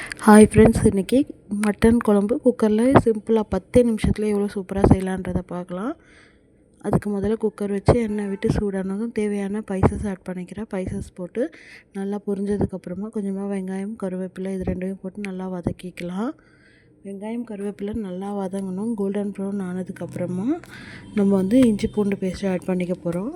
Hi friends, இன்றைக்கி mutton குழம்பு குக்கரில் சிம்பிளாக 10 நிமிஷத்தில் எவ்வளோ சூப்பராக செய்யலான்றதை பார்க்கலாம். அதுக்கு முதல்ல குக்கர் வச்சு எண்ணெய் விட்டு சூடானதும் தேவையான ஸ்பைசஸ் ஆட் பண்ணிக்கிறேன். ஸ்பைசஸ் போட்டு நல்லா பொரிஞ்சதுக்கப்புறமா கொஞ்சமாக வெங்காயம், கருவேப்பிலை இது ரெண்டையும் போட்டு நல்லா வதக்கிக்கலாம். வெங்காயம், கருவேப்பிலை நல்லா வதங்கணும். கோல்டன் ப்ரௌன் ஆனதுக்கப்புறமா நம்ம இஞ்சி பூண்டு பேஸ்ட்டு ஆட் பண்ணிக்க போகிறோம்.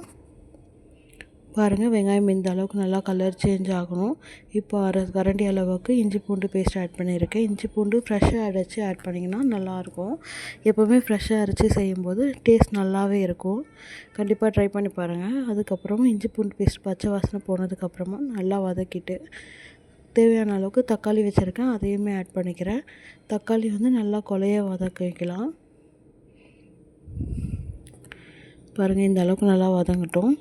பாருங்கள், வெங்காயம் இந்த அளவுக்கு நல்லா கலர் சேஞ்ச் ஆகணும். இப்போ அரை கரண்டி அளவுக்கு இஞ்சி பூண்டு பேஸ்ட் ஆட் பண்ணியிருக்கேன். இஞ்சி பூண்டு ஃப்ரெஷ்ஷாக அரைச்சி ஆட் பண்ணிங்கன்னா நல்லாயிருக்கும். எப்போவுமே ஃப்ரெஷ்ஷாக அரைச்சி செய்யும்போது டேஸ்ட் நல்லாவே இருக்கும். கண்டிப்பாக ட்ரை பண்ணி பாருங்கள். அதுக்கப்புறமா இஞ்சி பூண்டு பேஸ்ட் பச்சை வாசனை போனதுக்கப்புறமா நல்லா வதக்கிட்டு தேவையான அளவுக்கு தக்காளி வச்சுருக்கேன், அதையுமே ஆட் பண்ணிக்கிறேன். தக்காளி நல்லா கொலைய வதக்க வைக்கலாம். பாருங்கள், இந்த அளவுக்கு நல்லா வதங்கட்டும்.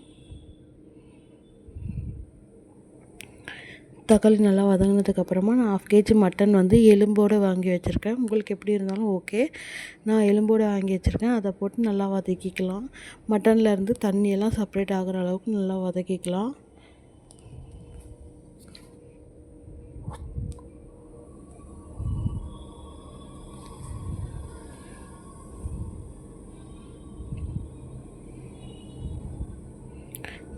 தக்காளி நல்லா வதங்கினதுக்கப்புறமா நான் 1/2 kg மட்டன் எலும்போடு வாங்கி வச்சுருக்கேன். உங்களுக்கு எப்படி இருந்தாலும் ஓகே. நான் எலும்போடு வாங்கி வச்சுருக்கேன். அதை போட்டு நல்லா வதக்கிக்கலாம். மட்டன்லேருந்து தண்ணியெல்லாம் செப்பரேட் ஆகிற அளவுக்கு நல்லா வதக்கிக்கலாம்.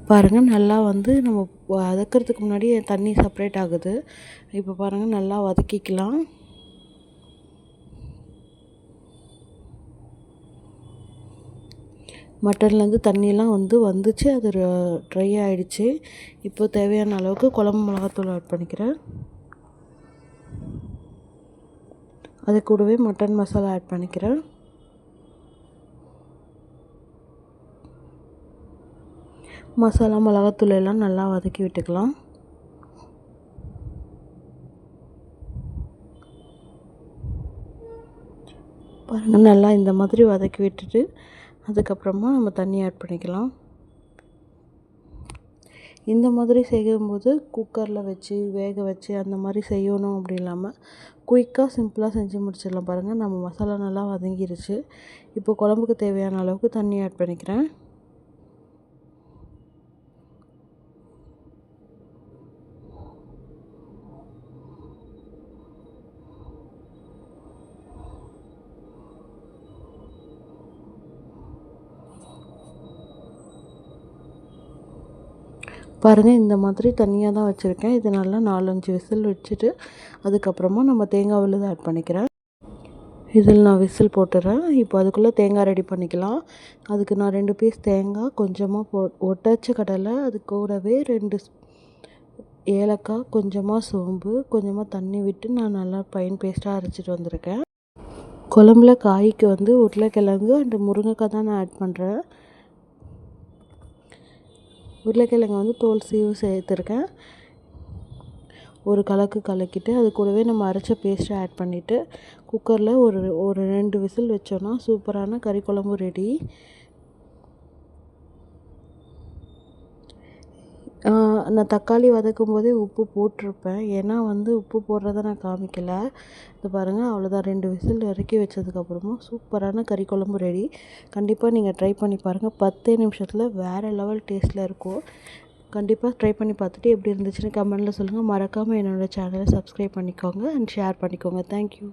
பாருங்கள், நல்லா நம்ம வதக்கிறதுக்கு முன்னாடி தண்ணி செப்பரேட் ஆகுது. இப்போ பாருங்கள், நல்லா வதக்கிக்கலாம். மட்டன்லேருந்து தண்ணியெல்லாம் வந்துச்சு, அது ட்ரை ஆகிடுச்சு. இப்போ தேவையான அளவுக்கு குழம்பு மிளகாத்தூள் ஆட் பண்ணிக்கிறேன். அது கூடவே மட்டன் மசாலா ஆட் பண்ணிக்கிறேன். மசாலா மிளகாத்தூள் எல்லாம் நல்லா வதக்கி விட்டுக்கலாம். பாருங்கள், நல்லா இந்த மாதிரி வதக்கி விட்டுட்டு அதுக்கப்புறமா நம்ம தண்ணி ஆட் பண்ணிக்கலாம். இந்த மாதிரி செய்யும்போது குக்கரில் வச்சு வேக வச்சு அந்த மாதிரி செய்யணும் அப்படி இல்லாமல் குயிக்காக சிம்பிளாக செஞ்சு முடிச்சிடலாம். பாருங்கள், நம்ம மசாலா நல்லா வதங்கிருச்சு. இப்போ குழம்புக்கு தேவையான அளவுக்கு தண்ணி ஆட் பண்ணிக்கிறேன். பாருங்கள், இந்த மாதிரி தனியாக தான் வச்சுருக்கேன். இது நல்லா 4-5 விசில் வச்சுட்டு அதுக்கப்புறமா நம்ம தேங்காய் விழுது ஆட் பண்ணிக்கிறேன். இதில் நான் விசில் போட்டுறேன். இப்போ அதுக்குள்ளே தேங்காய் ரெடி பண்ணிக்கலாம். அதுக்கு நான் 2 பீஸ் தேங்காய், கொஞ்சமாக ஒட்டச்ச கடலை, அது கூடவே 2 ஏலக்காய், கொஞ்சமாக சோம்பு, கொஞ்சமாக தண்ணி விட்டு நான் நல்லா ஃபைன் பேஸ்ட்டாக அரைச்சிட்டு வந்திருக்கேன். குழம்புல காய்க்கு உருளைக்கிழங்கு அண்டு முருங்கைக்காய் தான் நான் ஆட் பண்ணுறேன். உருளைக்கிழங்கு தோல் சீவு சேர்த்துருக்கேன். ஒரு கலக்கிட்டு அது கூடவே நம்ம அரைச்ச பேஸ்ட்டை ஆட் பண்ணிவிட்டு குக்கரில் ஒரு 2 விசில் வச்சோன்னா சூப்பரான கறி குழம்பு ரெடி. நான் தக்காளி வதக்கும் போதே உப்பு போட்டிருப்பேன். ஏன்னா உப்பு போடுறத நான் காமிக்கலை. இது பாருங்கள், அவ்வளோதான். 2 விசில் இறக்கி வச்சதுக்கப்புறமா சூப்பரான கறி குழம்பு ரெடி. கண்டிப்பாக நீங்கள் ட்ரை பண்ணி பாருங்கள். 10 நிமிஷத்தில் வேறு லெவல் டேஸ்ட்டில் இருக்கும். கண்டிப்பாக ட்ரை பண்ணி பார்த்துட்டு எப்படி இருந்துச்சுன்னு கமெண்ட்டில் சொல்லுங்கள். மறக்காமல் என்னோடய சேனலை சப்ஸ்கிரைப் பண்ணிக்கோங்க அண்ட் ஷேர் பண்ணிக்கோங்க. தேங்க்யூ.